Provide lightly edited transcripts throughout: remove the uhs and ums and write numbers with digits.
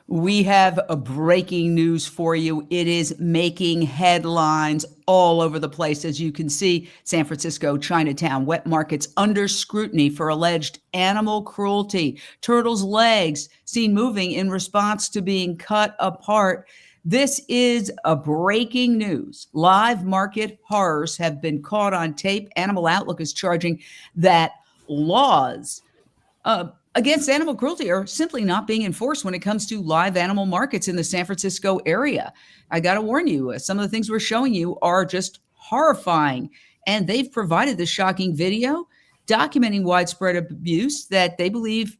We have a breaking news for you. It is making headlines all over the place. As you can see, San Francisco, Chinatown, wet markets under scrutiny for alleged animal cruelty. Turtles' legs seen moving in response to being cut apart. This is a breaking news. Live market horrors have been caught on tape. Animal Outlook is charging that laws against animal cruelty are simply not being enforced when it comes to live animal markets in the San Francisco area. I got to warn you, some of the things we're showing you are just horrifying. And they've provided this shocking video documenting widespread abuse that they believe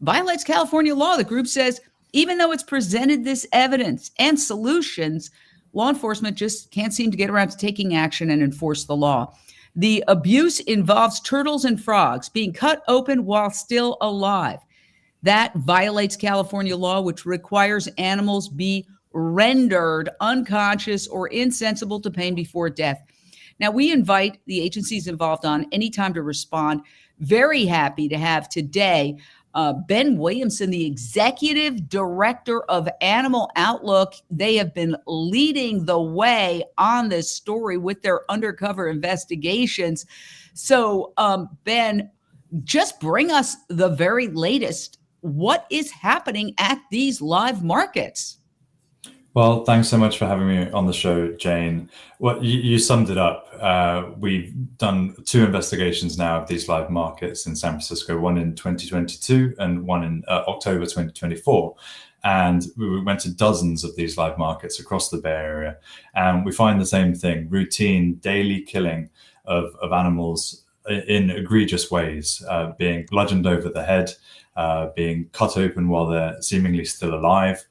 violates California law. The group says, even though it's presented this evidence and solutions, law enforcement just can't seem to get around to taking action and enforce the law. The abuse involves turtles and frogs being cut open while still alive. That violates California law, which requires animals be rendered unconscious or insensible to pain before death. Now, we invite the agencies involved on any time to respond. Very happy to have today Ben Williamson, the executive director of Animal Outlook. They have been leading the way on this story with their undercover investigations. So, Ben, just bring us the very latest. What is happening at these live markets? Well, thanks so much for having me on the show, Jane. Well, you summed it up. We've done 2 investigations now of these live markets in San Francisco, one in 2022 and one in October 2024. And we went to dozens of these live markets across the Bay Area. And we find the same thing, routine daily killing of animals in egregious ways, being bludgeoned over the head, being cut open while they're seemingly still alive,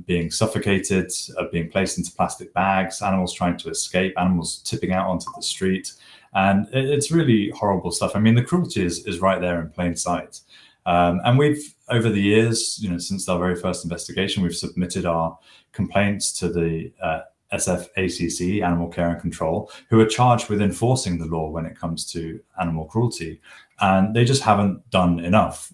being suffocated, being placed into plastic bags, animals trying to escape, animals tipping out onto the street. And it's really horrible stuff. I mean, the cruelty is right there in plain sight. And we've, over the years, since our very first investigation, we've submitted our complaints to the SFACC, Animal Care and Control, who are charged with enforcing the law when it comes to animal cruelty. And they just haven't done enough.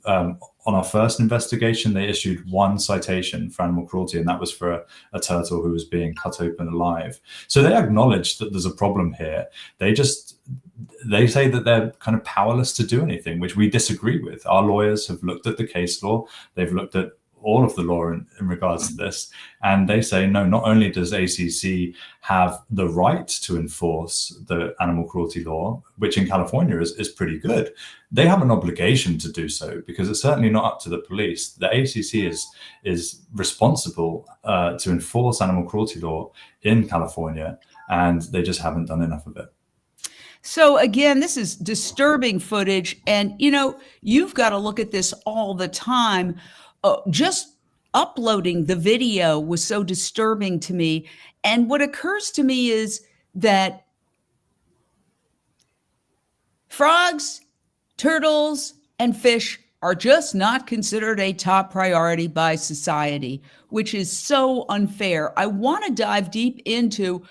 On our first investigation, they issued 1 citation for animal cruelty, and that was for a turtle who was being cut open alive. So they acknowledge that there's a problem here. They say that they're kind of powerless to do anything, which we disagree with. Our lawyers have looked at the case law. They've looked at all of the law in regards to this. And they say, no, not only does ACC have the right to enforce the animal cruelty law, which in California is pretty good, they have an obligation to do so, because it's certainly not up to the police. The ACC is responsible to enforce animal cruelty law in California, and they just haven't done enough of it. So again, this is disturbing footage. And, you've got to look at this all the time. Just uploading the video was so disturbing to me. And what occurs to me is that frogs, turtles, and fish are just not considered a top priority by society, which is so unfair. I want to dive deep into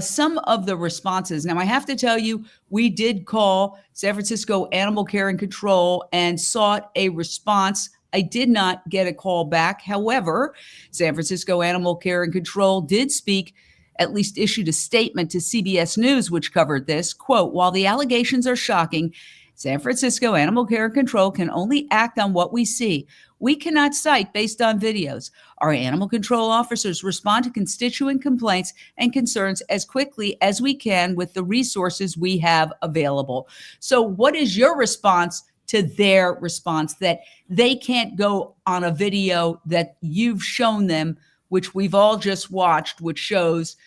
some of the responses. Now, I have to tell you, we did call San Francisco Animal Care and Control and sought a response. I did not get a call back. However, San Francisco Animal Care and Control did speak, at least issued a statement to CBS News, which covered this. Quote, while the allegations are shocking, San Francisco Animal Care and Control can only act on what we see. We cannot cite based on videos. Our animal control officers respond to constituent complaints and concerns as quickly as we can with the resources we have available. So what is your response to their response that they can't go on a video that you've shown them, which we've all just watched, which shows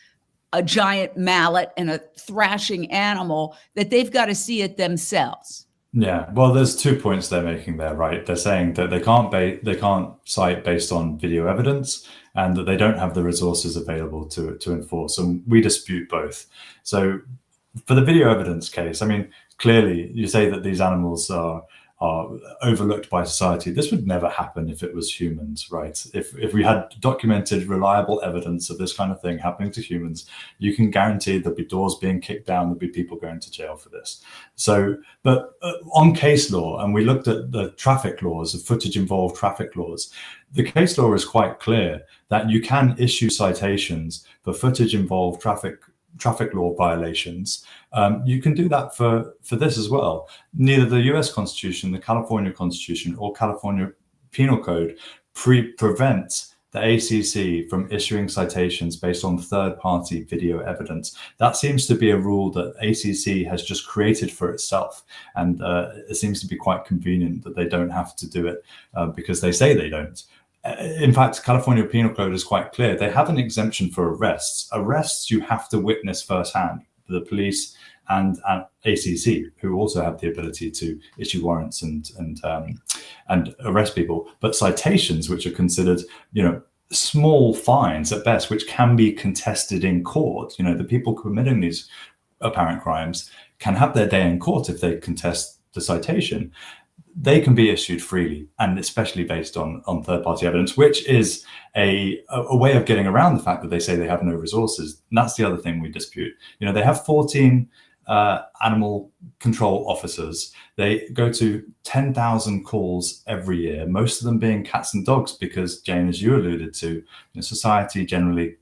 a giant mallet and a thrashing animal, that they've got to see it themselves? Yeah, well, there's 2 points they're making there, right? They're saying that they can't cite based on video evidence, and that they don't have the resources available to enforce. And we dispute both. So for the video evidence case, I mean, clearly you say that these animals are are overlooked by society. This would never happen if it was humans, right? If we had documented, reliable evidence of this kind of thing happening to humans, you can guarantee there'd be doors being kicked down, there'd be people going to jail for this. So, but on case law, and we looked at the traffic laws, the footage-involved traffic laws, the case law is quite clear that you can issue citations for footage-involved traffic law violations. You can do that for this as well. Neither the US Constitution, the California Constitution, or California Penal Code prevent the ACC from issuing citations based on third-party video evidence. That seems to be a rule that ACC has just created for itself. And it seems to be quite convenient that they don't have to do it because they say they don't. In fact, California Penal Code is quite clear. They have an exemption for arrests. Arrests you have to witness firsthand, the police and ACC, who also have the ability to issue warrants and arrest people. But citations, which are considered, small fines at best, which can be contested in court. The people committing these apparent crimes can have their day in court if they contest the citation. They can be issued freely, and especially based on third-party evidence, which is a way of getting around the fact that they say they have no resources. And that's the other thing we dispute. They have 14 animal control officers. They go to 10,000 calls every year, most of them being cats and dogs, because, Jane, as you alluded to, society generally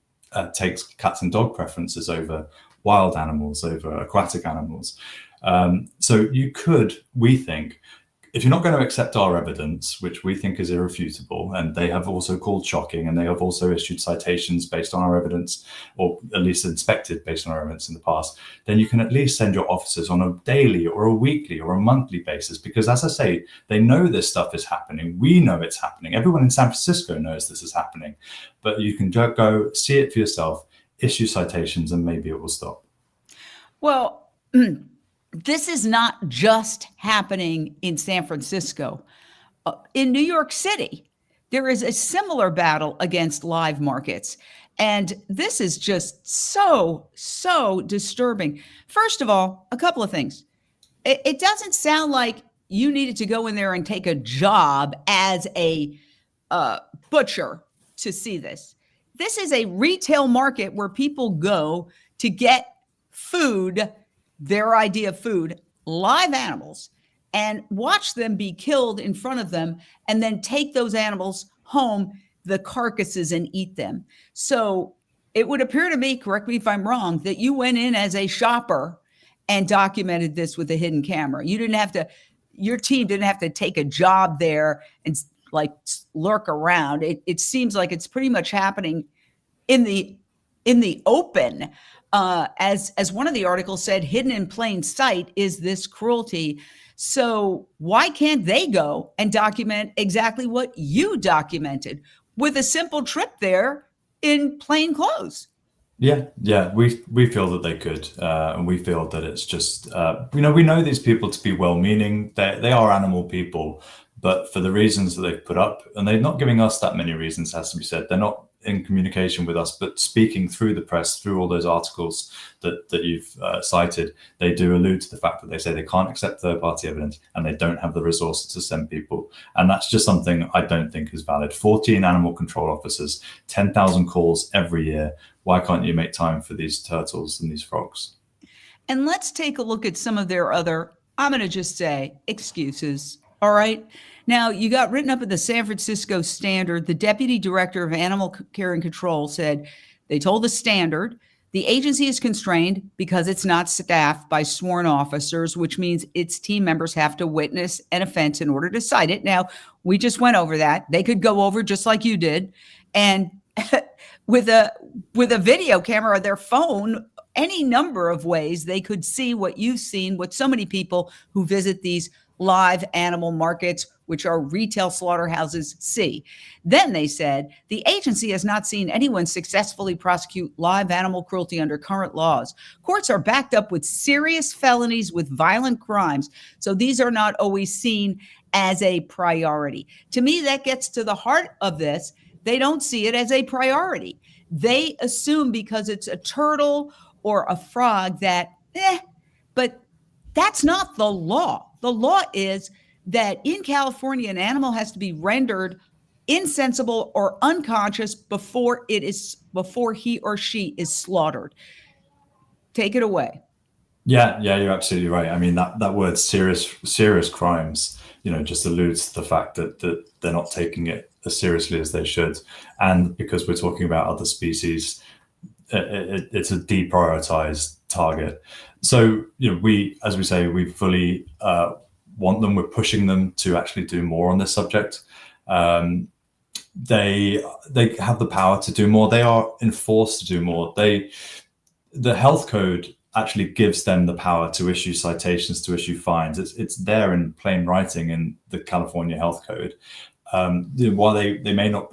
takes cats and dog preferences over wild animals, over aquatic animals. So you could, we think, if you're not going to accept our evidence, which we think is irrefutable, and they have also called shocking, and they have also issued citations based on our evidence, or at least inspected based on our evidence in the past, then you can at least send your officers on a daily or a weekly or a monthly basis. Because, as I say, they know this stuff is happening. We know it's happening. Everyone in San Francisco knows this is happening. But you can go see it for yourself, issue citations, and maybe it will stop. Well, this is not just happening in San Francisco. In New York City, there is a similar battle against live markets. And this is just so disturbing. First of all, a couple of things. It doesn't sound like you needed to go in there and take a job as a butcher to see this. This is a retail market where people go to get food, their idea of food, live animals, and watch them be killed in front of them, and then take those animals home, the carcasses, and eat them. So it would appear to me, correct me if I'm wrong, that you went in as a shopper and documented this with a hidden camera. You didn't have to, your team didn't have to take a job there and lurk around. It seems like it's pretty much happening in the open. As one of the articles said, hidden in plain sight is this cruelty. So why can't they go and document exactly what you documented with a simple trip there in plain clothes? Yeah, we feel that they could, and we feel that it's just, we know these people to be well-meaning. They are animal people, but for the reasons that they've put up, and they're not giving us that many reasons, has to be said. They're not in communication with us, but speaking through the press, through all those articles that you've cited, they do allude to the fact that they say they can't accept third-party evidence and they don't have the resources to send people. And that's just something I don't think is valid. 14 animal control officers, 10,000 calls every year. Why can't you make time for these turtles and these frogs? And let's take a look at some of their other, I'm going to just say, excuses. All right. Now, you got written up in the San Francisco Standard. The deputy director of animal care and control said they told the Standard the agency is constrained because it's not staffed by sworn officers, which means its team members have to witness an offense in order to cite it. Now, we just went over that. They could go over just like you did. And with a video camera or their phone, any number of ways they could see what you've seen, what so many people who visit these live animal markets, which are retail slaughterhouses, see. Then they said the agency has not seen anyone successfully prosecute live animal cruelty under current laws. Courts are backed up with serious felonies with violent crimes, so these are not always seen as a priority. To me, that gets to the heart of this. They don't see it as a priority. They assume because it's a turtle or a frog that, but that's not the law. The law is that in California, an animal has to be rendered insensible or unconscious before he or she is slaughtered. Take it away. Yeah, you're absolutely right. I mean, that word serious crimes, just alludes to the fact that they're not taking it as seriously as they should. And because we're talking about other species, it's a deprioritized target. So, we fully want them. We're pushing them to actually do more on this subject. They have the power to do more. They are enforced to do more. The health code actually gives them the power to issue citations, to issue fines. It's there in plain writing in the California Health Code. While they may not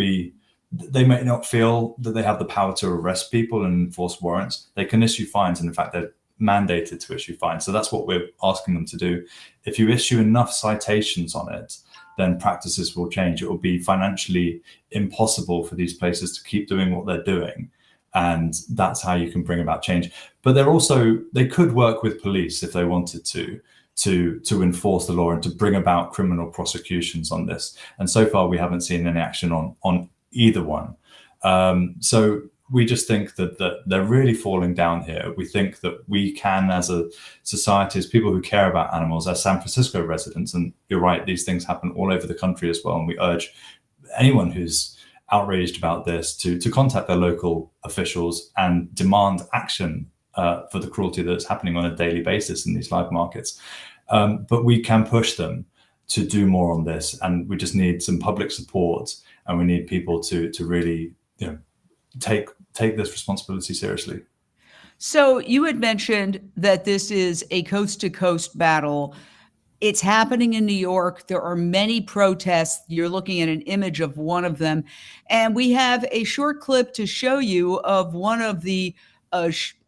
feel that they have the power to arrest people and enforce warrants, they can issue fines, and in fact they're mandated to issue fines. So that's what we're asking them to do. If you issue enough citations on it, then practices will change. It will be financially impossible for these places to keep doing what they're doing. And that's how you can bring about change. But they could work with police if they wanted to enforce the law and to bring about criminal prosecutions on this. And so far, we haven't seen any action on either one. So we just think that they're really falling down here. We think that we can, as a society, as people who care about animals, as San Francisco residents, and you're right, these things happen all over the country as well. And we urge anyone who's outraged about this to contact their local officials and demand action for the cruelty that's happening on a daily basis in these live markets. But we can push them to do more on this, and we just need some public support, and we need people to really take this responsibility seriously. So you had mentioned that this is a coast to coast battle. It's happening in New York. There are many protests. You're looking at an image of one of them. And we have a short clip to show you of one of the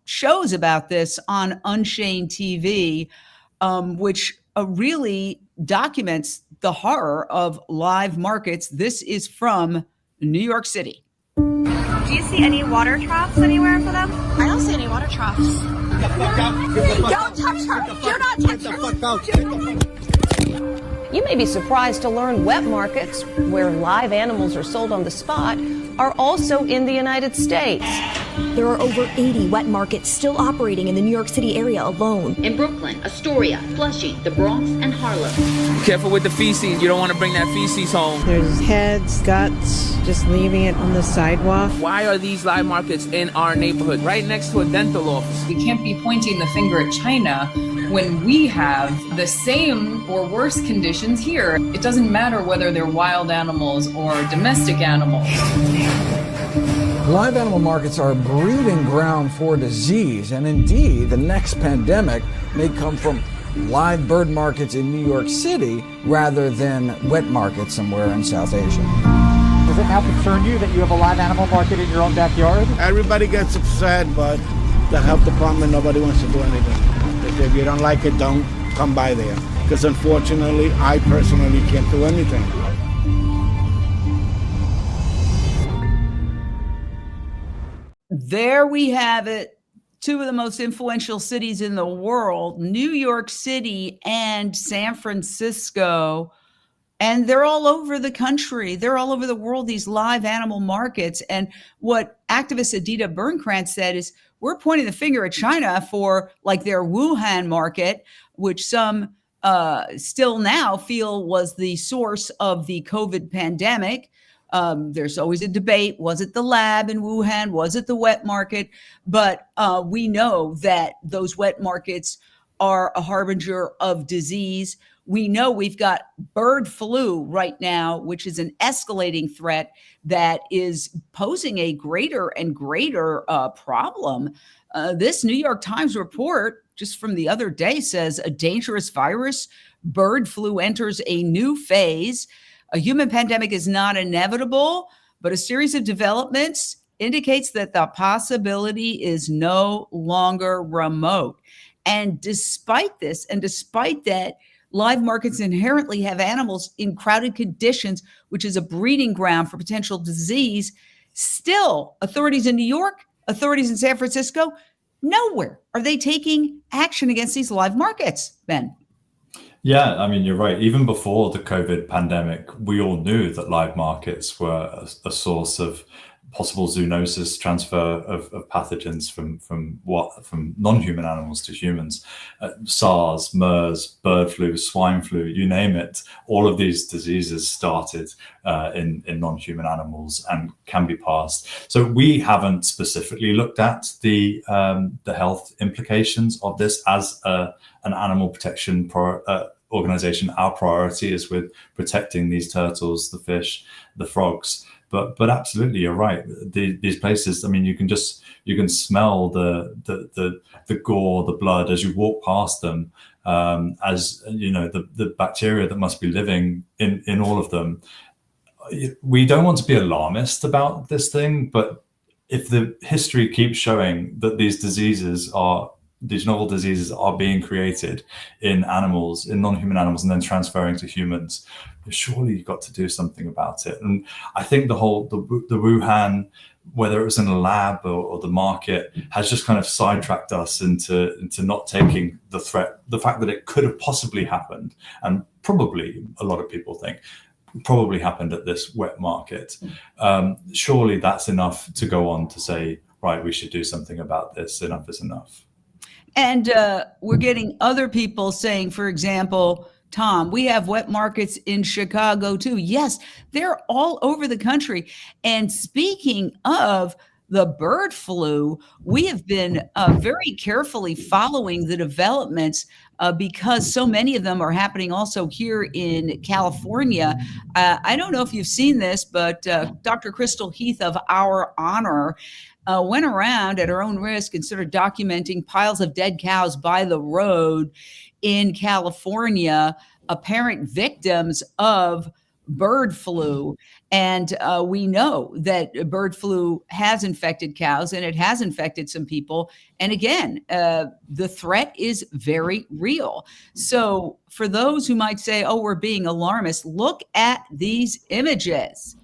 shows about this on UnchainedTV, which really documents the horror of live markets. This is from New York City. Do you see any water troughs anywhere for them? I don't see any water troughs. Don't touch her! Do not touch her! You may be surprised to learn wet markets, where live animals are sold on the spot, are also in the United States. There are over 80 wet markets still operating in the New York City area alone. In Brooklyn, Astoria, Flushing, the Bronx, and Harlem. Careful with the feces. You don't want to bring that feces home. There's heads, guts, just leaving it on the sidewalk. Why are these live markets in our neighborhood, right next to a dental office? We can't be pointing the finger at China when we have the same or worse conditions here. It doesn't matter whether they're wild animals or domestic animals. Live animal markets are a breeding ground for disease, and indeed, the next pandemic may come from live bird markets in New York City rather than wet markets somewhere in South Asia. Does it now concern you that you have a live animal market in your own backyard? Everybody gets upset, but the health department, nobody wants to do anything. If you don't like it, don't come by there. Because unfortunately, I personally can't do anything. There we have it. Two of the most influential cities in the world, New York City and San Francisco. And they're all over the country. They're all over the world, these live animal markets. And what activist Adita Bernkrantz said is, we're pointing the finger at China for like their Wuhan market, which some still now feel was the source of the COVID pandemic. There's always a debate. Was it the lab in Wuhan? Was it the wet market? But we know that those wet markets are a harbinger of disease. We know we've got bird flu right now, which is an escalating threat that is posing a greater and greater problem. This New York Times report just from the other day says a dangerous virus, bird flu, enters a new phase. A human pandemic is not inevitable, but a series of developments indicates that the possibility is no longer remote. And despite this, and despite that, live markets inherently have animals in crowded conditions, which is a breeding ground for potential disease. Still, authorities in New York, authorities in San Francisco, nowhere are they taking action against these live markets, Ben. Yeah, I mean, you're right. Even before the COVID pandemic, we all knew that live markets were a source of possible zoonosis, transfer of pathogens from non-human animals to humans. SARS, MERS, bird flu, swine flu, you name it. All of these diseases started in non-human animals and can be passed. So we haven't specifically looked at the health implications of this as an animal protection organization. Our priority is with protecting these turtles, the fish, the frogs. But absolutely, you're right. These places, I mean, you can smell the gore, the blood as you walk past them. As you know, the bacteria that must be living in all of them. We don't want to be alarmist about this thing, but if the history keeps showing that these novel diseases are being created in animals, in non-human animals, and then transferring to humans, surely you've got to do something about it. And I think the Wuhan, whether it was in a lab or the market, has just kind of sidetracked us into not taking the threat, the fact that it could have possibly happened, and probably a lot of people think probably happened at this wet market. Surely that's enough to go on to say, right, we should do something about this. Enough is enough. And we're getting other people saying, for example, Tom, we have wet markets in Chicago too. Yes, they're all over the country. And speaking of the bird flu, we have been very carefully following the developments because so many of them are happening also here in California. I don't know if you've seen this, but Dr. Crystal Heath of Our Honor went around at her own risk and started documenting piles of dead cows by the road in California, apparent victims of bird flu. And we know that bird flu has infected cows and it has infected some people. And again, the threat is very real. So for those who might say, oh, we're being alarmist, look at these images.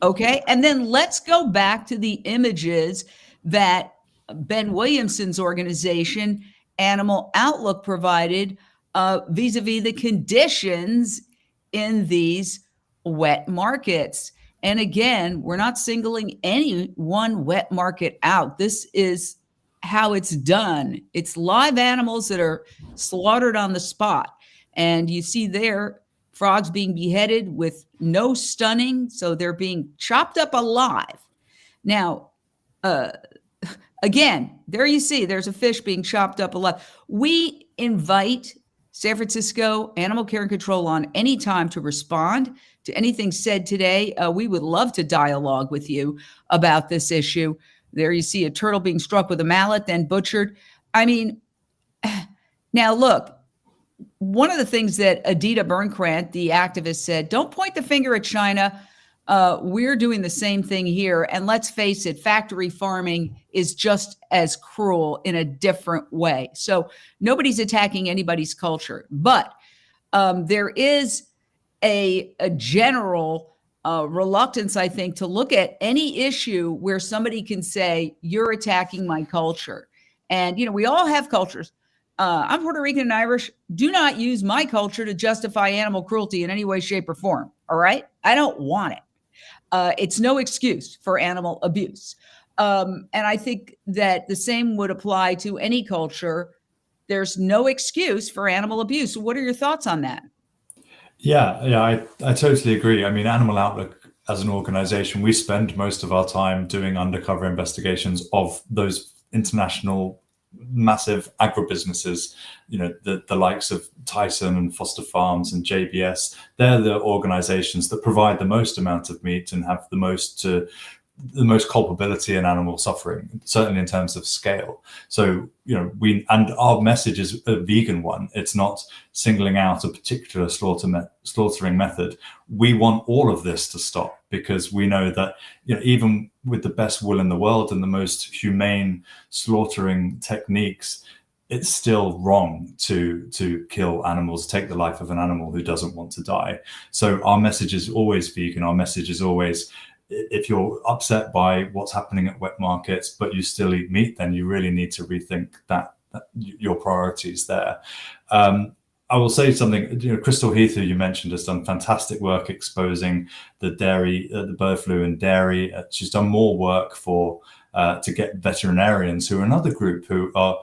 Okay. And then let's go back to the images that Ben Williamson's organization, Animal Outlook, provided vis-a-vis the conditions in these wet markets. And again, we're not singling any one wet market out. This is how it's done. It's live animals that are slaughtered on the spot. And you see there frogs being beheaded with no stunning. So they're being chopped up alive. Now, again, there you see, there's a fish being chopped up alive. We invite San Francisco Animal Care and Control on any time to respond to anything said today. We would love to dialogue with you about this issue. There you see a turtle being struck with a mallet, then butchered. I mean, now look, one of the things that Adita Bernkrant, the activist, said, don't point the finger at China. We're doing the same thing here. And let's face it, factory farming is just as cruel in a different way. So nobody's attacking anybody's culture. But there is a general reluctance, I think, to look at any issue where somebody can say, you're attacking my culture. And, you know, we all have cultures. I'm Puerto Rican and Irish. Do not use my culture to justify animal cruelty in any way, shape, or form. All right? I don't want it. It's no excuse for animal abuse. And I think that the same would apply to any culture. There's no excuse for animal abuse. What are your thoughts on that? Yeah, I totally agree. I mean, Animal Outlook as an organization, we spend most of our time doing undercover investigations of those international massive agribusinesses, you know, the likes of Tyson and Foster Farms and JBS. They're the organizations that provide the most amount of meat and have the most culpability in animal suffering, certainly in terms of scale. So, you know, our message is a vegan one. It's not singling out a particular slaughtering method. We want all of this to stop, because we know that, you know, even with the best will in the world and the most humane slaughtering techniques, it's still wrong to kill animals, take the life of an animal who doesn't want to die. So our message is always vegan. Our message is always, if you're upset by what's happening at wet markets, but you still eat meat, then you really need to rethink that your priorities there. I will say something. Crystal Heath, who you mentioned, has done fantastic work exposing the dairy, the bird flu in dairy. She's done more work to get veterinarians, who are another group who are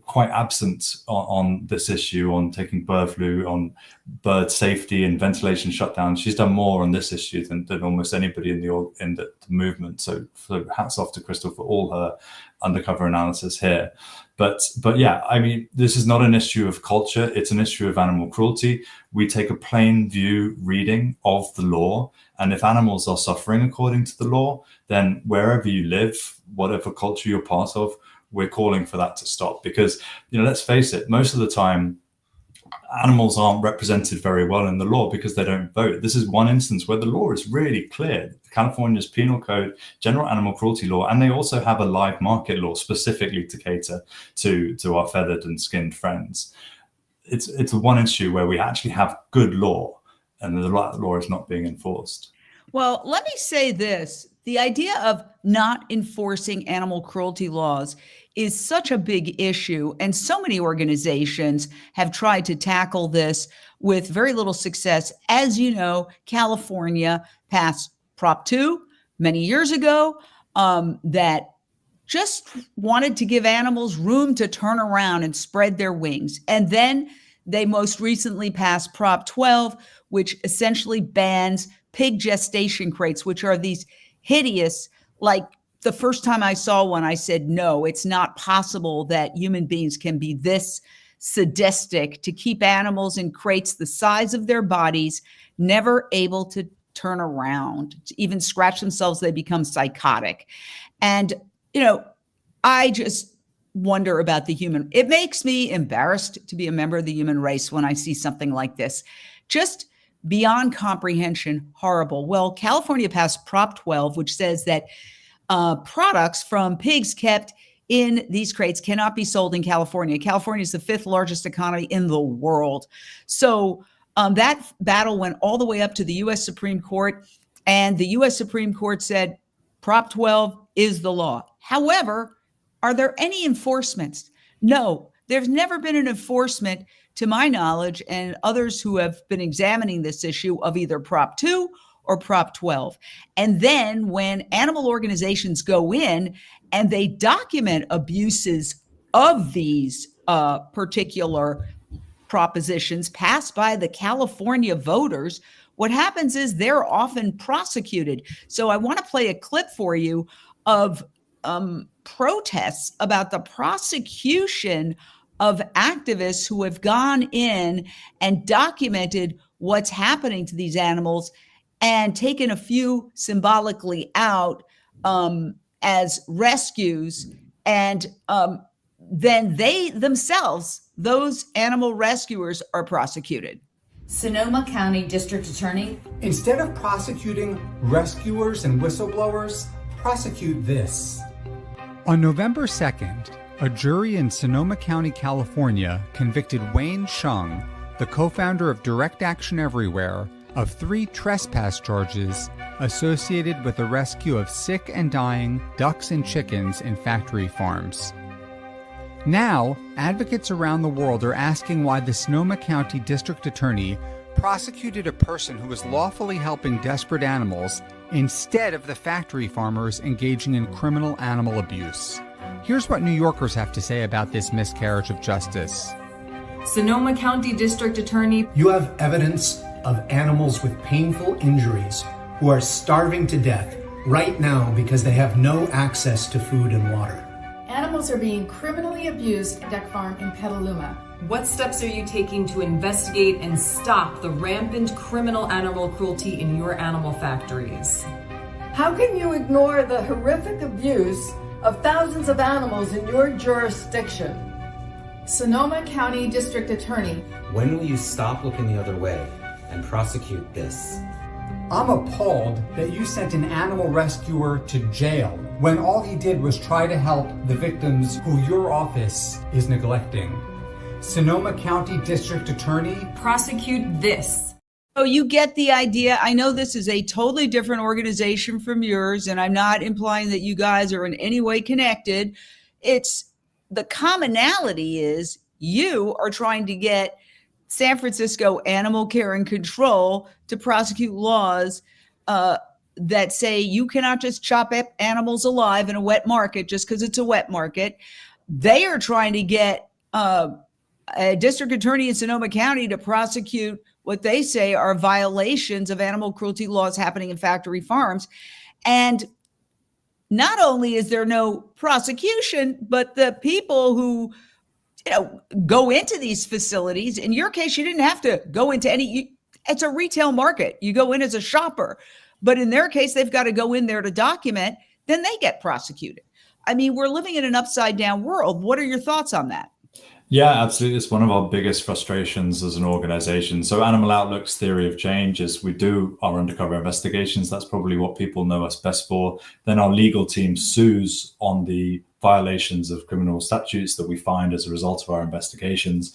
quite absent on this issue, on taking bird flu, on bird safety and ventilation shutdown. She's done more on this issue than almost anybody in the movement. So hats off to Crystal for all her undercover analysis here. But yeah, I mean, this is not an issue of culture. It's an issue of animal cruelty. We take a plain view reading of the law. And if animals are suffering according to the law, then wherever you live, whatever culture you're part of, we're calling for that to stop. Because, let's face it, most of the time, animals aren't represented very well in the law because they don't vote. This is one instance where the law is really clear. California's penal code, general animal cruelty law, and they also have a live market law specifically to cater to our feathered and skinned friends. It's one issue where we actually have good law and the law is not being enforced. Well, let me say this. The idea of not enforcing animal cruelty laws is such a big issue, and so many organizations have tried to tackle this with very little success. As you know, California passed Prop 2 many years ago that just wanted to give animals room to turn around and spread their wings. And then they most recently passed Prop 12, which essentially bans pig gestation crates, which are these hideous, like the first time I saw one, I said, no, it's not possible that human beings can be this sadistic to keep animals in crates the size of their bodies, never able to turn around, to even scratch themselves. They become psychotic. And, I just wonder about it makes me embarrassed to be a member of the human race when I see something like this. Just beyond comprehension, horrible. Well, California passed Prop 12, which says that products from pigs kept in these crates cannot be sold in California. California is the 5th largest economy in the world. So that battle went all the way up to the U.S. Supreme Court, and the U.S. Supreme Court said Prop 12 is the law. However, are there any enforcements? No, there's never been an enforcement, to my knowledge, and others who have been examining this issue, of either Prop 2 or Prop 12. And then when animal organizations go in and they document abuses of these particular propositions passed by the California voters, what happens is they're often prosecuted. So I want to play a clip for you of protests about the prosecution of activists who have gone in and documented what's happening to these animals and taken a few symbolically out as rescues. And then they themselves, those animal rescuers, are prosecuted. Sonoma County District Attorney. Instead of prosecuting rescuers and whistleblowers, prosecute this. On November 2nd, a jury in Sonoma County, California, convicted Wayne Shung, the co-founder of Direct Action Everywhere, of 3 trespass charges associated with the rescue of sick and dying ducks and chickens in factory farms. Now, advocates around the world are asking why the Sonoma County District Attorney prosecuted a person who was lawfully helping desperate animals instead of the factory farmers engaging in criminal animal abuse. Here's what New Yorkers have to say about this miscarriage of justice. Sonoma County District Attorney. You have evidence of animals with painful injuries who are starving to death right now because they have no access to food and water. Animals are being criminally abused at Duck Farm in Petaluma. What steps are you taking to investigate and stop the rampant criminal animal cruelty in your animal factories? How can you ignore the horrific abuse of thousands of animals in your jurisdiction? Sonoma County District Attorney. When will you stop looking the other way and prosecute this? I'm appalled that you sent an animal rescuer to jail when all he did was try to help the victims who your office is neglecting. Sonoma County District Attorney. Prosecute this. Oh, you get the idea. I know this is a totally different organization from yours, and I'm not implying that you guys are in any way connected. It's the commonality is You are trying to get San Francisco Animal Care and Control to prosecute laws that say you cannot just chop up animals alive in a wet market just because it's a wet market. They are trying to get a district attorney in Sonoma County to prosecute what they say are violations of animal cruelty laws happening in factory farms. And not only is there no prosecution, but the people who go into these facilities, in your case, you didn't have to go into it's a retail market. You go in as a shopper, but in their case, they've got to go in there to document, then they get prosecuted. I mean, we're living in an upside down world. What are your thoughts on that? Yeah, absolutely. It's one of our biggest frustrations as an organization. So Animal Outlook's theory of change is we do our undercover investigations. That's probably what people know us best for. Then our legal team sues on the violations of criminal statutes that we find as a result of our investigations.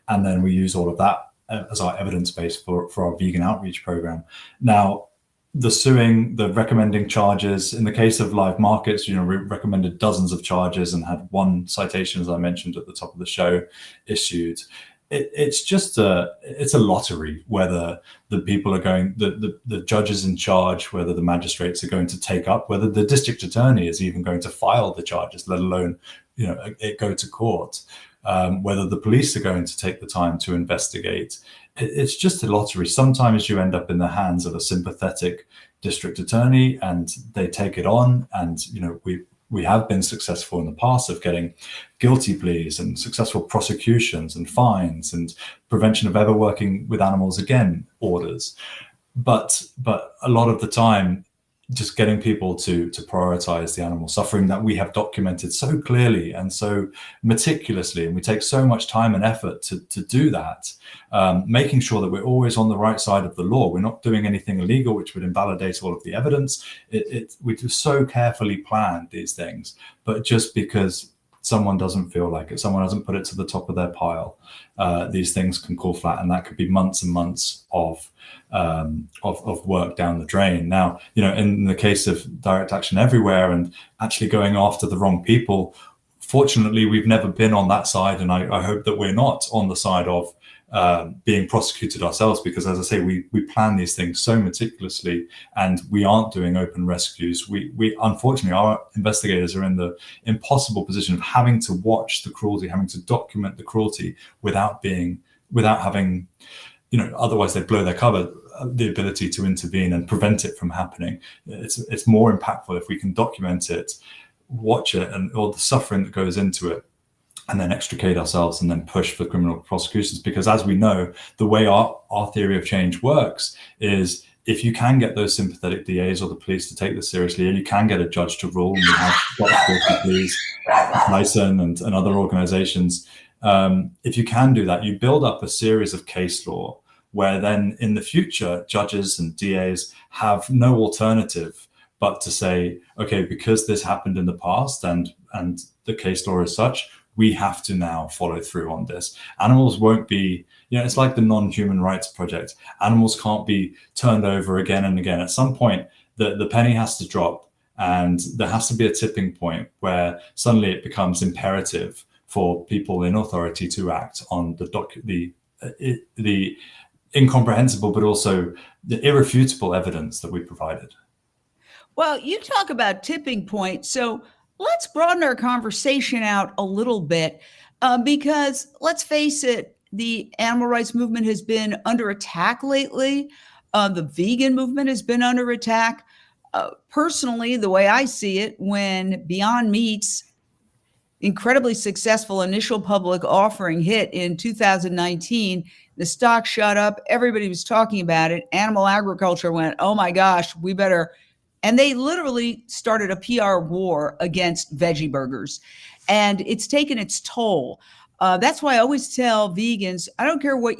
And then we use all of that as our evidence base for our vegan outreach program. Now, the suing, the recommending charges, in the case of live markets, we recommended dozens of charges and had one citation, as I mentioned at the top of the show, issued. It's just it's a lottery whether the people are going, the judges in charge, whether the magistrates are going to take up, whether the district attorney is even going to file the charges, let alone it go to court, whether the police are going to take the time to investigate. It's just a lottery. Sometimes you end up in the hands of a sympathetic district attorney and they take it on. And, we have been successful in the past of getting guilty pleas and successful prosecutions and fines and prevention of ever working with animals again orders. But a lot of the time, just getting people to prioritize the animal suffering that we have documented so clearly and so meticulously, and we take so much time and effort to do that, making sure that we're always on the right side of the law. We're not doing anything illegal which would invalidate all of the evidence. We do so carefully planned these things, but just because someone doesn't feel like it, someone hasn't put it to the top of their pile, these things can fall flat, and that could be months and months of work down the drain. Now, in the case of Direct Action Everywhere and actually going after the wrong people, fortunately, we've never been on that side, and I hope that we're not on the side of being prosecuted ourselves, because, as I say, we plan these things so meticulously, and we aren't doing open rescues. We unfortunately, our investigators are in the impossible position of having to watch the cruelty, having to document the cruelty without having, otherwise they blow their cover, the ability to intervene and prevent it from happening. It's more impactful if we can document it, watch it, and all the suffering that goes into it, and then extricate ourselves and then push for criminal prosecutions. Because as we know, the way our theory of change works is if you can get those sympathetic DAs or the police to take this seriously, and you can get a judge to rule, and we have got police, Lyson and other organizations, if you can do that, you build up a series of case law where then in the future, judges and DAs have no alternative but to say, okay, because this happened in the past and the case law is such, we have to now follow through on this. Animals won't be, it's like the Non-Human Rights Project. Animals can't be turned over again and again. At some point, the penny has to drop, and there has to be a tipping point where suddenly it becomes imperative for people in authority to act on the incomprehensible, but also the irrefutable evidence that we provided. Well, you talk about tipping point. So let's broaden our conversation out a little bit, because let's face it, the animal rights movement has been under attack lately. The vegan movement has been under attack. Personally, the way I see it, when Beyond Meat's incredibly successful initial public offering hit in 2019, the stock shot up. Everybody was talking about it. Animal agriculture went, oh my gosh, we better. And they literally started a PR war against veggie burgers, and it's taken its toll. That's why I always tell vegans, I don't care what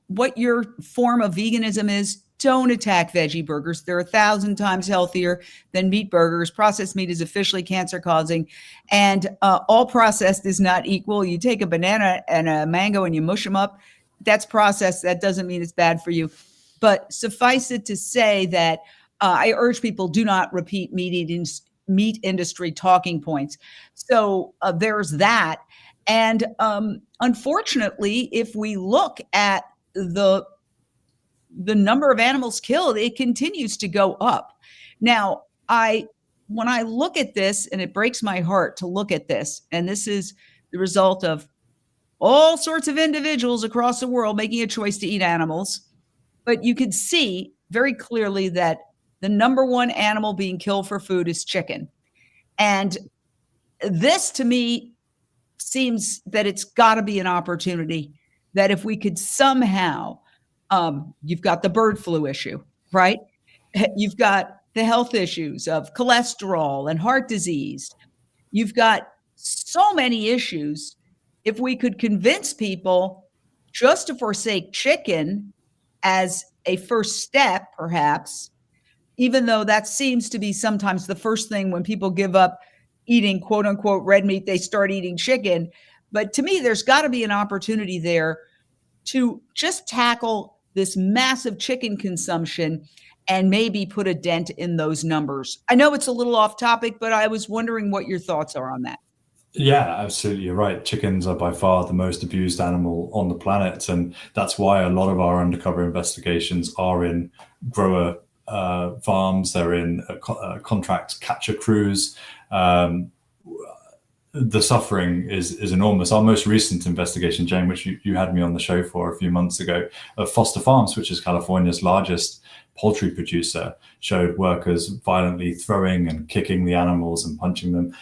what your form of veganism is, don't attack veggie burgers. They're 1,000 times healthier than meat burgers. Processed meat is officially cancer causing, and all processed is not equal. You take a banana and a mango and you mush them up. That's processed. That doesn't mean it's bad for you. But suffice it to say that I urge people, do not repeat meat industry talking points. So there's that. And unfortunately, if we look at the number of animals killed, it continues to go up. Now, when I look at this, and it breaks my heart to look at this, and this is the result of all sorts of individuals across the world making a choice to eat animals, but you can see very clearly that the number one animal being killed for food is chicken. And this, to me, seems that it's got to be an opportunity that if we could somehow, you've got the bird flu issue, right? You've got the health issues of cholesterol and heart disease. You've got so many issues. If we could convince people just to forsake chicken as a first step, perhaps, even though that seems to be sometimes the first thing when people give up eating quote unquote red meat, they start eating chicken. But to me, there's got to be an opportunity there to just tackle this massive chicken consumption and maybe put a dent in those numbers. I know it's a little off topic, but I was wondering what your thoughts are on that. Yeah, absolutely. You're right. Chickens are by far the most abused animal on the planet. And that's why a lot of our undercover investigations are in grower farms. They're in contract catcher crews. The suffering is enormous. Our most recent investigation, Jane, which you had me on the show for a few months ago, of Foster Farms, which is California's largest poultry producer, showed workers violently throwing and kicking the animals and punching them,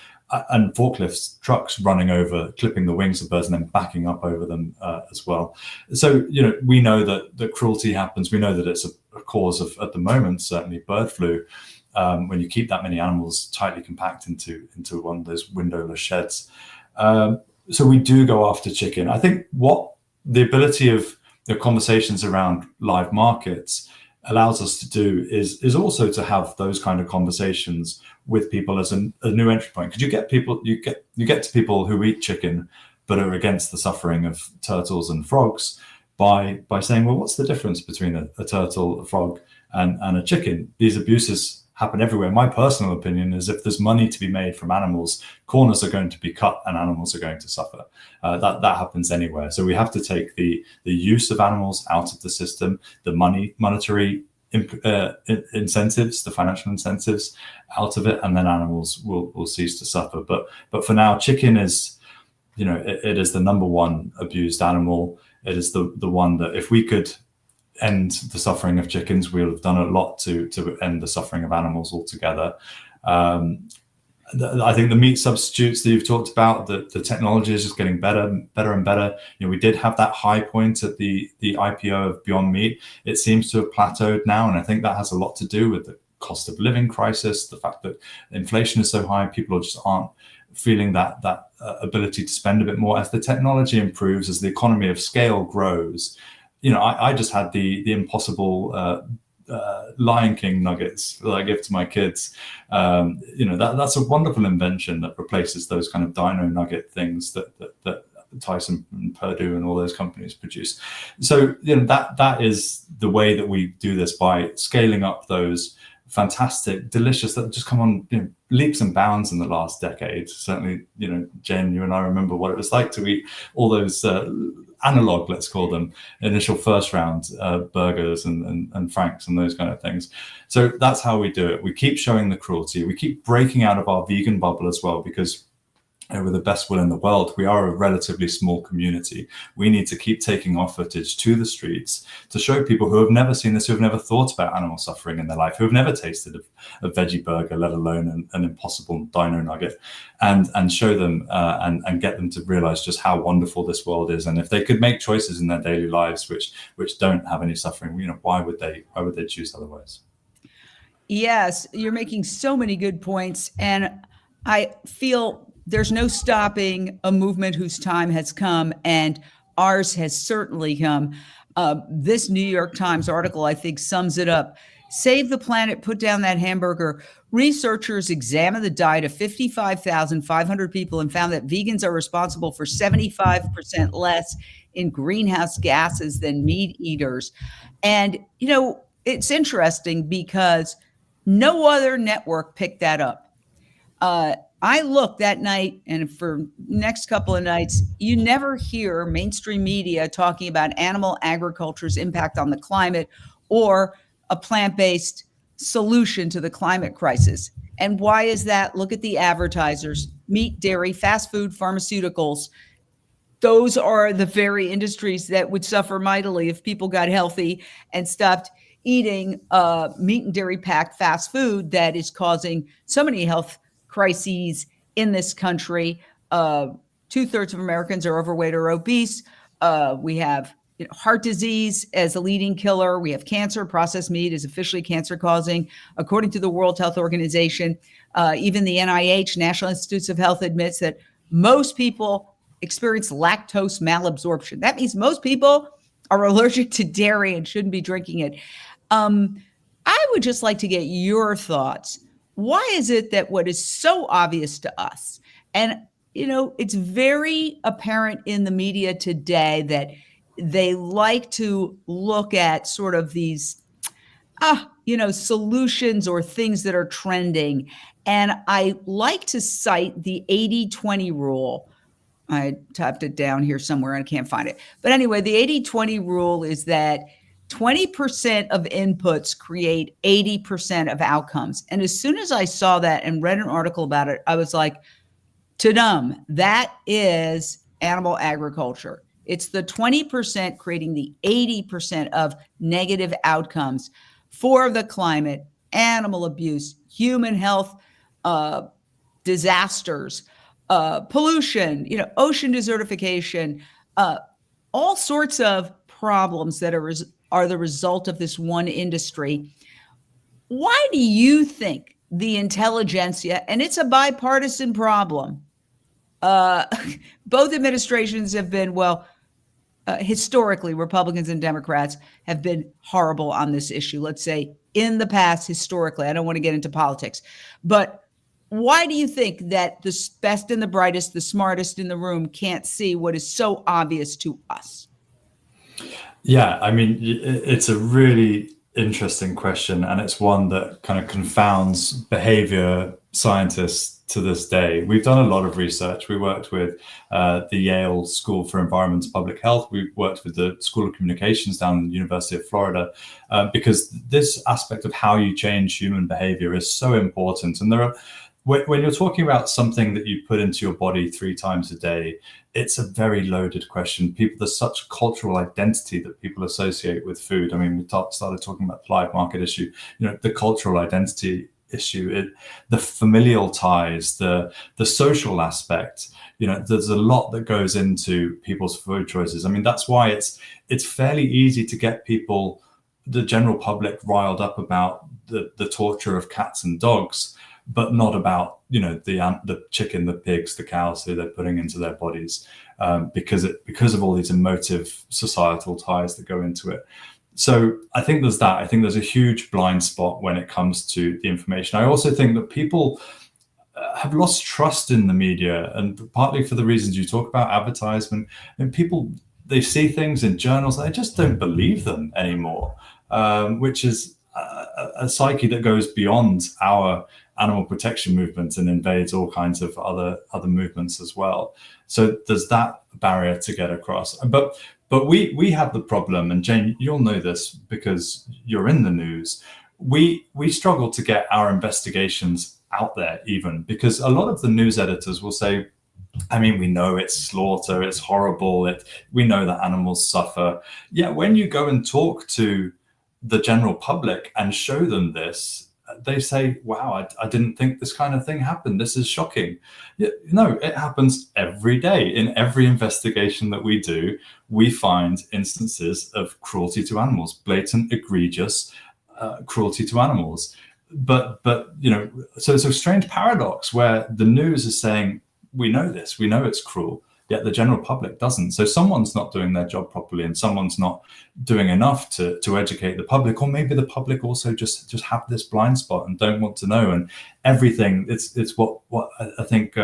and forklifts, trucks running over, clipping the wings of birds and then backing up over them as well. So, we know that the cruelty happens. We know that it's a cause of, at the moment, certainly bird flu. When you keep that many animals tightly compact into one of those windowless sheds. So we do go after chicken. I think what the ability of the conversations around live markets allows us to do is also to have those kind of conversations with people as a new entry point. Because you get to people who eat chicken but are against the suffering of turtles and frogs by saying, well, what's the difference between a turtle, a frog, and a chicken? These abuses happen everywhere. My personal opinion is if there's money to be made from animals, corners are going to be cut and animals are going to suffer. That happens anywhere. So we have to take the use of animals out of the system, the monetary incentives, the financial incentives out of it, and then animals will cease to suffer. But for now, chicken is, it is the number one abused animal. It is the one that if we could end the suffering of chickens, we'll have done a lot to end the suffering of animals altogether. I think the meat substitutes that you've talked about, the technology is just getting better and better. We did have that high point at the IPO of Beyond Meat. It seems to have plateaued now, and I think that has a lot to do with the cost of living crisis, the fact that inflation is so high, people just aren't feeling that ability to spend a bit more. As the technology improves, as the economy of scale grows, I just had the impossible Lion King nuggets that I give to my kids. That's a wonderful invention that replaces those kind of dino nugget things that Tyson and Purdue and all those companies produce. So that is the way that we do this, by scaling up those fantastic, delicious, that just come on leaps and bounds in the last decade. Certainly, Jen, you and I remember what it was like to eat all those analog, let's call them, initial first round burgers and Franks and those kind of things. So that's how we do it. We keep showing the cruelty. We keep breaking out of our vegan bubble as well, because with the best will in the world, we are a relatively small community. We need to keep taking our footage to the streets to show people who have never seen this, who have never thought about animal suffering in their life, who have never tasted a veggie burger, let alone an impossible dino nugget, and show them and get them to realize just how wonderful this world is. And if they could make choices in their daily lives which don't have any suffering, why would they choose otherwise? Yes, you're making so many good points, and I feel there's no stopping a movement whose time has come, and ours has certainly come. This New York Times article, I think, sums it up. Save the planet, put down that hamburger. Researchers examined the diet of 55,500 people and found that vegans are responsible for 75% less in greenhouse gases than meat eaters. And, it's interesting because no other network picked that up. I looked that night, and for next couple of nights, you never hear mainstream media talking about animal agriculture's impact on the climate or a plant-based solution to the climate crisis. And why is that? Look at the advertisers: meat, dairy, fast food, pharmaceuticals. Those are the very industries that would suffer mightily if people got healthy and stopped eating meat and dairy packed fast food that is causing so many health crises in this country. 2/3 of Americans are overweight or obese. We have heart disease as a leading killer. We have cancer. Processed meat is officially cancer causing, according to the World Health Organization. Even the NIH, National Institutes of Health, admits that most people experience lactose malabsorption. That means most people are allergic to dairy and shouldn't be drinking it. I would just like to get your thoughts. Why is it that what is so obvious to us, and it's very apparent in the media today that they like to look at sort of these solutions or things that are trending. And I like to cite the 80-20 rule. I typed it down here somewhere and I can't find it. But anyway, the 80-20 rule is that 20% of inputs create 80% of outcomes. And as soon as I saw that and read an article about it, I was like, ta-dum, that is animal agriculture. It's the 20% creating the 80% of negative outcomes for the climate, animal abuse, human health disasters, pollution, ocean desertification, all sorts of problems that are the result of this one industry. Why do you think the intelligentsia, and it's a bipartisan problem, both administrations have been, historically, Republicans and Democrats have been horrible on this issue. Let's say in the past, historically, I don't want to get into politics, but why do you think that the best and the brightest, the smartest in the room can't see what is so obvious to us? Yeah, I mean, it's a really interesting question, and it's one that kind of confounds behavior scientists to this day. We've done a lot of research. We worked with the Yale School for Environmental Public Health. We worked with the School of Communications down at the University of Florida, because this aspect of how you change human behavior is so important. And when you're talking about something that you put into your body 3 times a day, it's a very loaded question. There's such cultural identity that people associate with food. I mean, we started talking about the live market issue, the cultural identity issue, the familial ties, the social aspect. There's a lot that goes into people's food choices. I mean, that's why it's fairly easy to get people, the general public, riled up about the torture of cats and dogs, but not about the chicken, the pigs, the cows who they're putting into their bodies, because of all these emotive societal ties that go into it. So I think there's that. I think there's a huge blind spot when it comes to the information. I also think that people have lost trust in the media, and partly for the reasons you talk about, advertisement, and people, they see things in journals, they just don't believe them anymore, which is a psyche that goes beyond our animal protection movement and invades all kinds of other movements as well. So there's that barrier to get across. But we have the problem, and Jane, you'll know this because you're in the news. We struggle to get our investigations out there, even because a lot of the news editors will say, I mean, we know it's slaughter, it's horrible, we know that animals suffer. Yeah, when you go and talk to the general public and show them this, they say, wow, I didn't think this kind of thing happened. This is shocking. No, it happens every day. In every investigation that we do, we find instances of cruelty to animals, blatant, egregious cruelty to animals. But so it's a strange paradox where the news is saying, we know this, we know it's cruel, yet the general public doesn't. So someone's not doing their job properly, and someone's not doing enough to educate the public, or maybe the public also just have this blind spot and don't want to know. And everything, it's what I think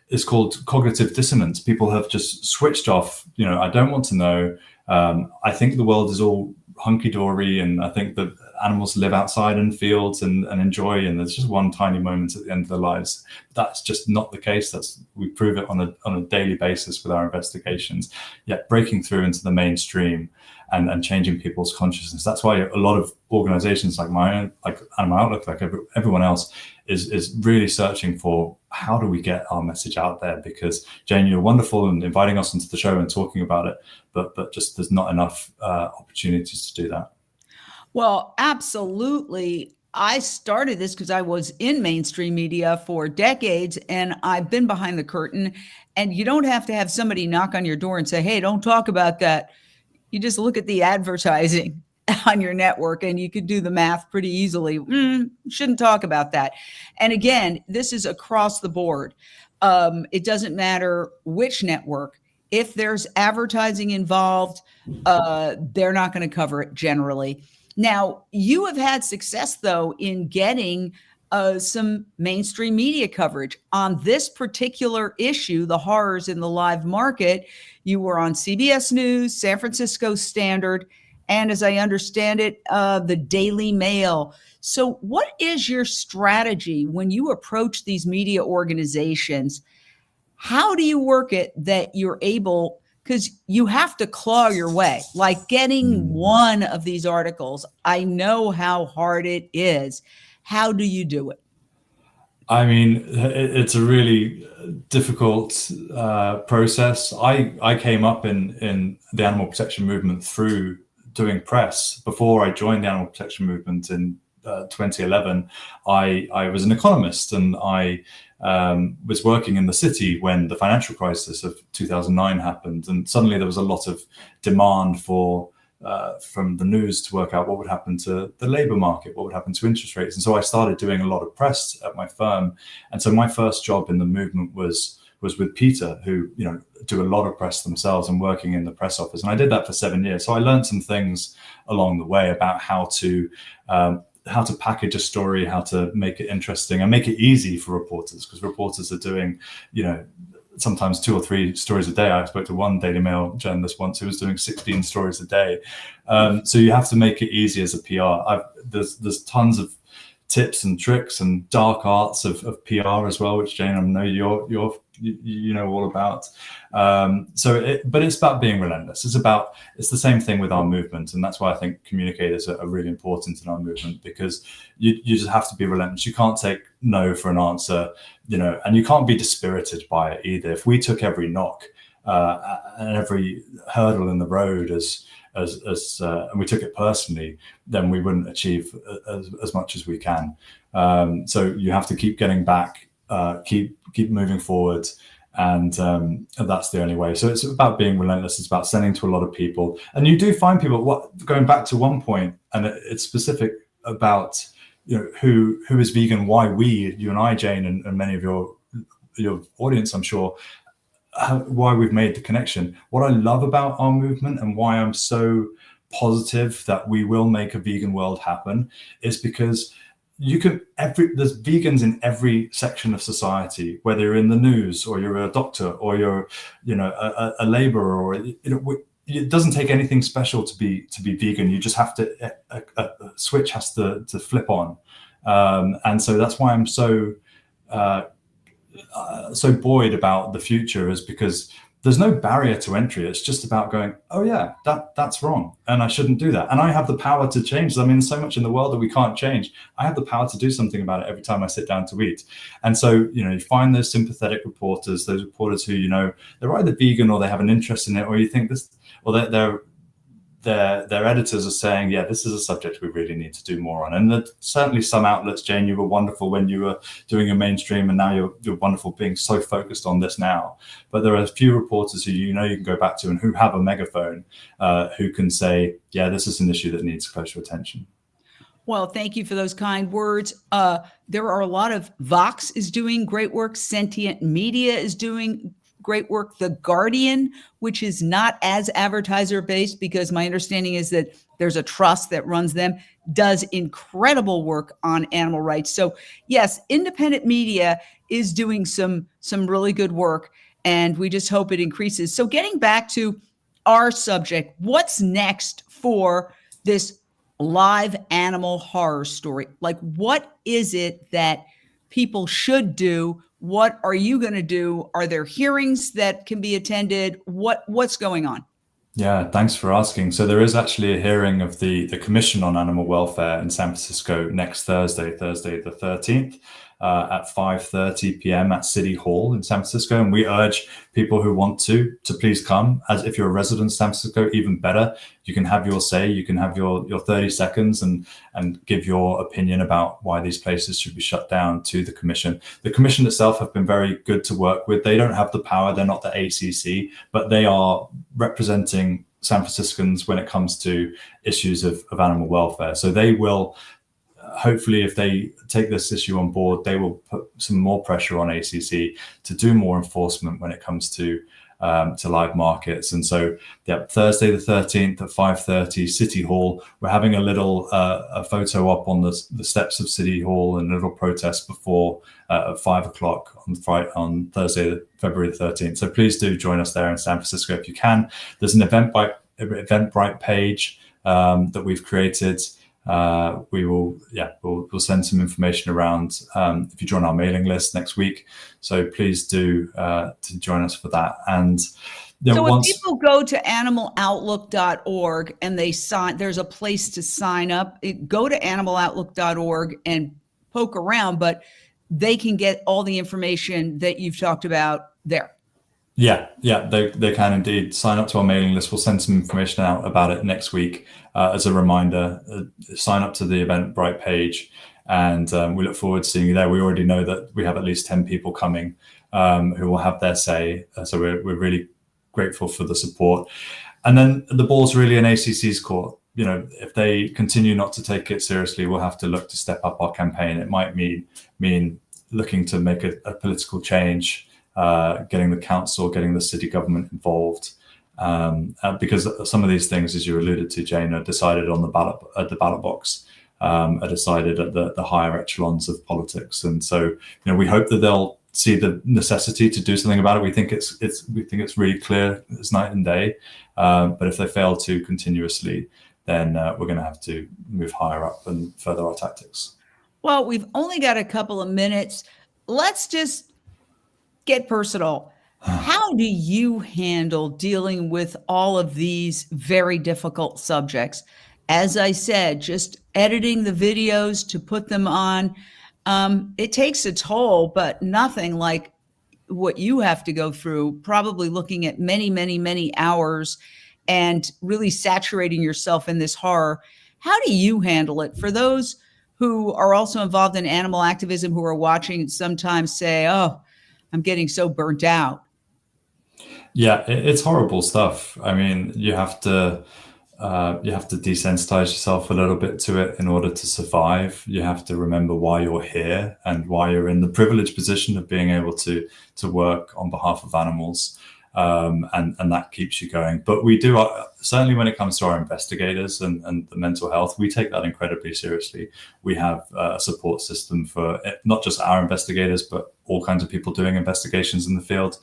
is called cognitive dissonance. People have just switched off. I don't want to know. I think the world is all hunky-dory, and I think that animals live outside in fields and enjoy, and there's just one tiny moment at the end of their lives. That's just not the case. We prove it on a daily basis with our investigations. Yet breaking through into the mainstream and changing people's consciousness. That's why a lot of organizations like my own, like Animal Outlook, like everyone else, is really searching for how do we get our message out there? Because Jane, you're wonderful and inviting us into the show and talking about it, but just there's not enough opportunities to do that. Well, absolutely. I started this because I was in mainstream media for decades, and I've been behind the curtain. And you don't have to have somebody knock on your door and say, hey, don't talk about that. You just look at the advertising on your network and you could do the math pretty easily. Shouldn't talk about that. And again, this is across the board. It doesn't matter which network. If there's advertising involved, they're not going to cover it generally. Now, you have had success, though, in getting some mainstream media coverage on this particular issue, the horrors in the live market. You were on CBS News, San Francisco Standard, and as I understand it, the Daily Mail. So what is your strategy when you approach these media organizations? How do you work it that you're able, because you have to claw your way, like getting one of these articles. I know how hard it is. How do you do it? I mean, it's a really difficult process. I came up in the animal protection movement through doing press. Before I joined the animal protection movement in 2011, I was an economist, and I was working in the city when the financial crisis of 2009 happened, and suddenly there was a lot of demand from the news to work out what would happen to the labor market, what would happen to interest rates. And so I started doing a lot of press at my firm. And so my first job in the movement was with Peter, who, do a lot of press themselves and working in the press office. And I did that for 7 years. So I learned some things along the way about how to package a story, how to make it interesting and make it easy for reporters, because reporters are doing, sometimes 2 or 3 stories a day. I spoke to one Daily Mail journalist once who was doing 16 stories a day. So you have to make it easy as a PR. There's tons of tips and tricks and dark arts of PR as well, which Jane, I know you know all about. But it's about being relentless. It's the same thing with our movement, and that's why I think communicators are really important in our movement, because you just have to be relentless. You can't take no for an answer, and you can't be dispirited by it either. If we took every knock and every hurdle in the road and we took it personally, then we wouldn't achieve as much as we can. So you have to keep getting back, keep moving forward, and that's the only way. So it's about being relentless. It's about sending to a lot of people, and you do find people. Going back to one point, and it's specific about who is vegan, why you and I, Jane, and many of your audience, I'm sure, why we've made the connection. What I love about our movement and why I'm so positive that we will make a vegan world happen is because there's vegans in every section of society, whether you're in the news or you're a doctor or you're a laborer, or it doesn't take anything special to be vegan. You just have to a switch has to flip on, and so that's why I'm so buoyed about the future, is because there's no barrier to entry. It's just about going, oh yeah, that's wrong, and I shouldn't do that. And I have the power to change. I mean, so much in the world that we can't change. I have the power to do something about it every time I sit down to eat. And so, you find those sympathetic reporters, those reporters who, they're either vegan or they have an interest in it, or you think this, or their editors are saying, yeah, this is a subject we really need to do more on. And there's certainly some outlets, Jane, you were wonderful when you were doing your mainstream, and now you're wonderful being so focused on this now. But there are a few reporters who you can go back to and who have a megaphone, who can say, yeah, this is an issue that needs closer attention. Well, thank you for those kind words. There are a lot of Vox is doing great work. Sentient Media is doing great work. The Guardian, which is not as advertiser based, because my understanding is that there's a trust that runs them, does incredible work on animal rights. So yes, independent media is doing some really good work, and we just hope it increases. So getting back to our subject, what's next for this live animal horror story. Like, what is it that people should do? What are you going to do? Are there hearings that can be attended? What's going on? Yeah, thanks for asking. So there is actually a hearing of the Commission on Animal Welfare in San Francisco next Thursday the 13th, at 5:30 p.m. at City Hall in San Francisco. And we urge people who want to please come. As if you're a resident of San Francisco, even better. You can have your say, you can have your 30 seconds and give your opinion about why these places should be shut down to the commission. The commission itself have been very good to work with. They don't have the power, they're not the ACC, but they are representing San Franciscans when it comes to issues of animal welfare. So they will, hopefully, if they take this issue on board, they will put some more pressure on ACC to do more enforcement when it comes to live markets. And so, yeah, Thursday the 13th at 5:30, City Hall. We're having a little a photo up on the steps of City Hall and a little protest before at 5 o'clock on Thursday, February the 13th. So please do join us there in San Francisco if you can. There's an Eventbrite page that we've created. We'll send some information around if you join our mailing list next week. So please do to join us for that. And so if people go to animaloutlook.org and there's a place to sign up. Go to animaloutlook.org and poke around, but they can get all the information that you've talked about there. Yeah, they can indeed sign up to our mailing list. We'll send some information out about it next week as a reminder. Sign up to the Eventbrite page, and we look forward to seeing you there. We already know that we have at least 10 people coming who will have their say. So we're really grateful for the support. And then the ball's really in ACC's court. You know, if they continue not to take it seriously, we'll have to look to step up our campaign. It might mean looking to make a political change. Getting the council, getting the city government involved, because some of these things, as you alluded to, Jane, are decided on the ballot box, are decided at the higher echelons of politics, and so we hope that they'll see the necessity to do something about it. We think it's really clear as night and day, but if they fail to continuously, then we're going to have to move higher up and further our tactics. Well, we've only got a couple of minutes. Let's just get personal. How do you handle dealing with all of these very difficult subjects? As I said, just editing the videos to put them on, it takes a toll, but nothing like what you have to go through, probably looking at many, many, many hours and really saturating yourself in this horror. How do you handle it? For those who are also involved in animal activism, who are watching and sometimes say, oh, I'm getting so burnt out. Yeah, it's horrible stuff. I mean, you have to desensitize yourself a little bit to it in order to survive. You have to remember why you're here and why you're in the privileged position of being able to work on behalf of animals. And that keeps you going. But we do, certainly when it comes to our investigators and the mental health, we take that incredibly seriously. We have a support system for not just our investigators, but all kinds of people doing investigations in the field.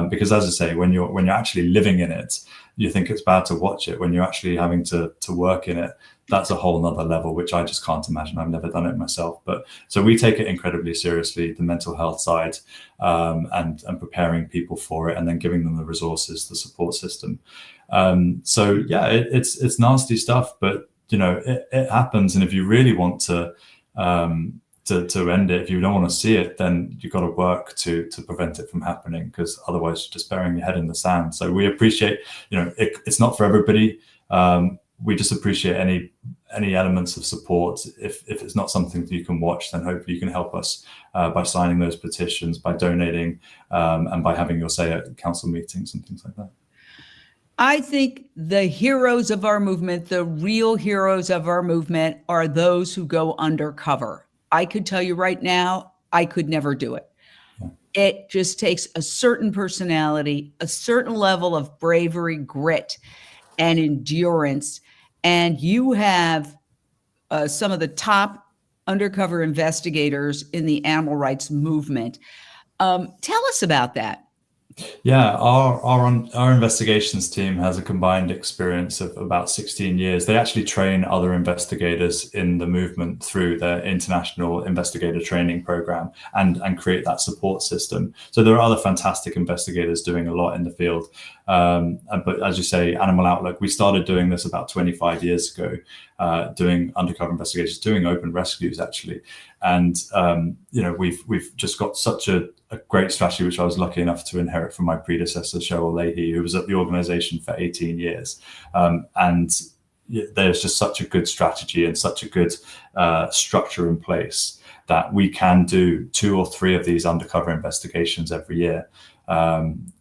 Because as I say, when you're actually living in it, you think it's bad to watch it. When you're actually having to work in it, that's a whole nother level, which I just can't imagine. I've never done it myself. But so we take it incredibly seriously, the mental health side, and preparing people for it, and then giving them the resources, the support system. So yeah, it's nasty stuff, but it happens. And if you really want to end it, if you don't want to see it, then you've got to work to prevent it from happening, because otherwise you're just burying your head in the sand. So we appreciate, it's not for everybody. We just appreciate any elements of support. If it's not something that you can watch, then hopefully you can help us by signing those petitions, by donating, and by having your say at council meetings and things like that. I think the heroes of our movement, the real heroes of our movement, are those who go undercover. I could tell you right now, I could never do it. It just takes a certain personality, a certain level of bravery, grit, and endurance. And you have some of the top undercover investigators in the animal rights movement. Tell us about that. Yeah, our investigations team has a combined experience of about 16 years. They actually train other investigators in the movement through their international investigator training program and create that support system. So there are other fantastic investigators doing a lot in the field. But as you say, Animal Outlook, we started doing this about 25 years ago, doing undercover investigations, doing open rescues actually. And we've just got such a great strategy, which I was lucky enough to inherit from my predecessor, Cheryl Leahy, who was at the organization for 18 years. And there's just such a good strategy and such a good structure in place that we can do 2 or 3 of these undercover investigations every year.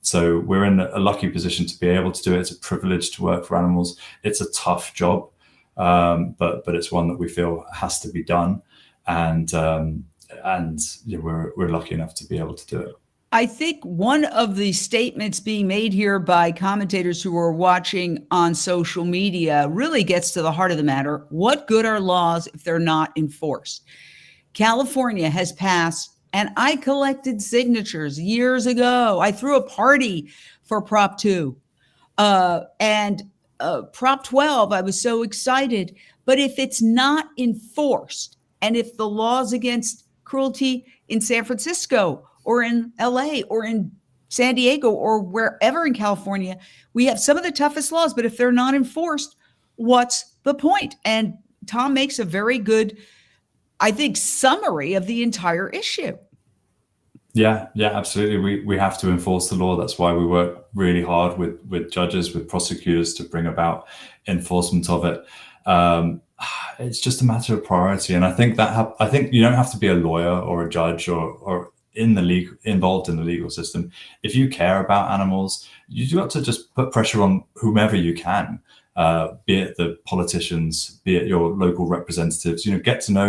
So we're in a lucky position to be able to do it. It's a privilege to work for animals. It's a tough job, but it's one that we feel has to be done. And we're lucky enough to be able to do it. I think one of the statements being made here by commentators who are watching on social media really gets to the heart of the matter. What good are laws if they're not enforced? California has passed, and I collected signatures years ago. I threw a party for Prop 2 and Prop 12. I was so excited. But if it's not enforced, and if the laws against cruelty in San Francisco or in LA or in San Diego or wherever in California, we have some of the toughest laws, but if they're not enforced, what's the point? And Tom makes a very good, I think, summary of the entire issue. Yeah, absolutely. We have to enforce the law. That's why we work really hard with judges, with prosecutors to bring about enforcement of it. It's just a matter of priority, and I think you don't have to be a lawyer or a judge or involved in the legal system. If you care about animals, you do have to just put pressure on whomever you can, be it the politicians, be it your local representatives. Get to know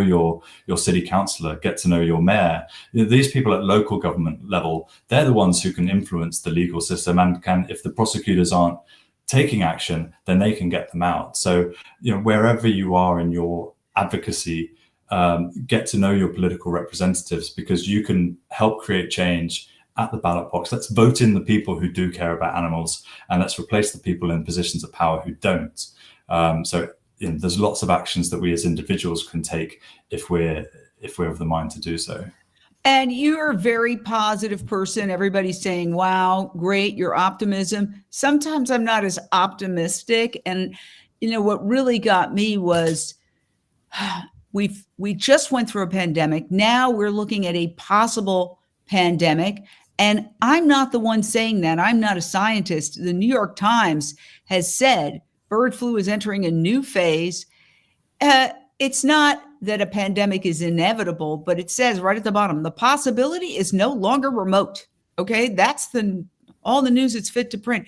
your city councillor, get to know your mayor. These people at local government level, they're the ones who can influence the legal system and can, if the prosecutors aren't taking action, then they can get them out. So, wherever you are in your advocacy, get to know your political representatives, because you can help create change at the ballot box. Let's vote in the people who do care about animals, and let's replace the people in positions of power who don't. So there's lots of actions that we as individuals can take if we're of the mind to do so. And you're a very positive person. Everybody's saying, wow, great, your optimism. Sometimes I'm not as optimistic. And, what really got me was we just went through a pandemic. Now we're looking at a possible pandemic. And I'm not the one saying that. I'm not a scientist. The New York Times has said bird flu is entering a new phase. It's not that a pandemic is inevitable, but it says right at the bottom, the possibility is no longer remote. Okay, that's all the news it's fit to print.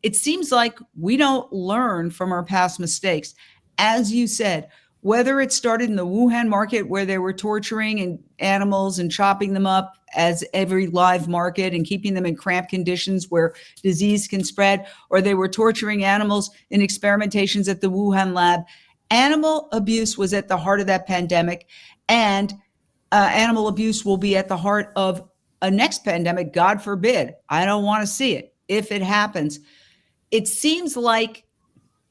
It seems like we don't learn from our past mistakes. As you said, whether it started in the Wuhan market where they were torturing animals and chopping them up as every live market and keeping them in cramped conditions where disease can spread, or they were torturing animals in experimentations at the Wuhan lab. Animal abuse was at the heart of that pandemic, and animal abuse will be at the heart of a next pandemic, God forbid. I don't want to see it. If it happens, it seems like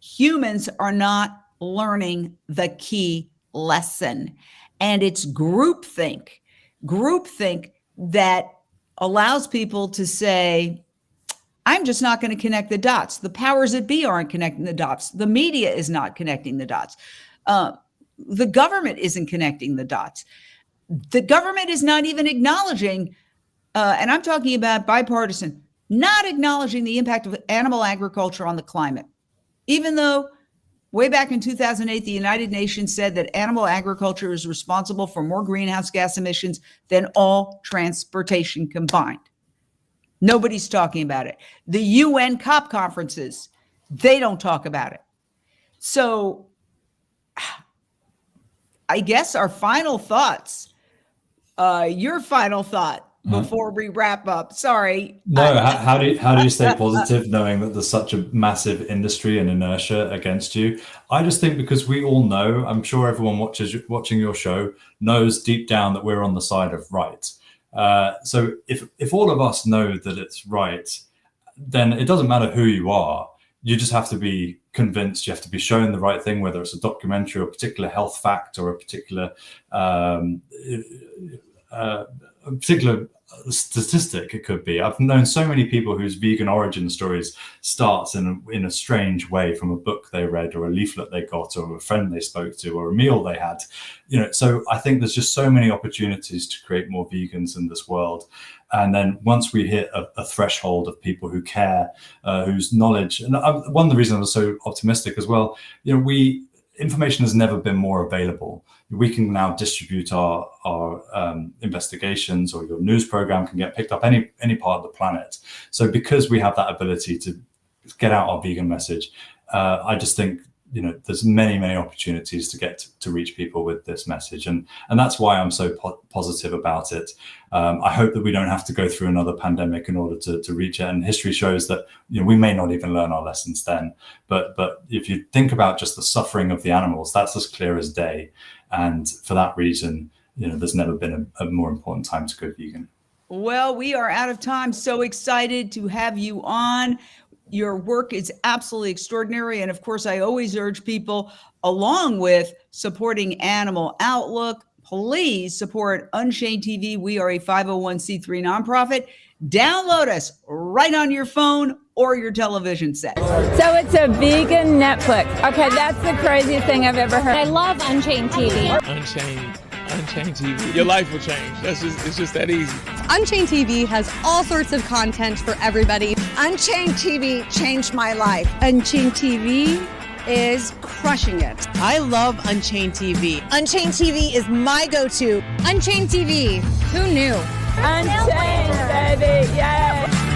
humans are not learning the key lesson, and it's groupthink that allows people to say, I'm just not going to connect the dots. The powers that be aren't connecting the dots. The media is not connecting the dots. The government isn't connecting the dots. The government is not even acknowledging, and I'm talking about bipartisan, not acknowledging the impact of animal agriculture on the climate. Even though way back in 2008, the United Nations said that animal agriculture is responsible for more greenhouse gas emissions than all transportation combined. Nobody's talking about it. The UN COP conferences, they don't talk about it. So I guess our final thoughts, your final thought before we wrap up. Sorry. No, how do you stay positive knowing that there's such a massive industry and inertia against you? I just think because we all know, I'm sure everyone watching your show knows deep down that we're on the side of right. So if all of us know that it's right, then it doesn't matter who you are. You just have to be convinced. You have to be shown the right thing, whether it's a documentary or a particular health fact or a particular statistic. It could be. I've known so many people whose vegan origin stories starts in a strange way, from a book they read or a leaflet they got or a friend they spoke to or a meal they had. So I think there's just so many opportunities to create more vegans in this world. And then once we hit a threshold of people who care, whose knowledge, and one of the reasons I was so optimistic as well, information has never been more available. We can now distribute our investigations, or your news program can get picked up any part of the planet. So because we have that ability to get out our vegan message, I just think there's many opportunities to reach people with this message, and that's why I'm so positive about it. I hope that we don't have to go through another pandemic in order to reach it, and history shows that we may not even learn our lessons then. But if you think about just the suffering of the animals, that's as clear as day, and for that reason, there's never been a more important time to go vegan. Well, we are out of time. So excited to have you on. Your work is absolutely extraordinary. And of course, I always urge people, along with supporting Animal Outlook, please support Unchained TV. We are a 501c3 nonprofit. Download us right on your phone or your television set. So it's a vegan Netflix. Okay, that's the craziest thing I've ever heard. I love Unchained TV. Unchained TV. Your life will change. It's just that easy. Unchained TV has all sorts of content for everybody. Unchained TV changed my life. Unchained TV is crushing it. I love Unchained TV. Unchained TV is my go-to. Unchained TV. Who knew? Unchained, baby. Yay.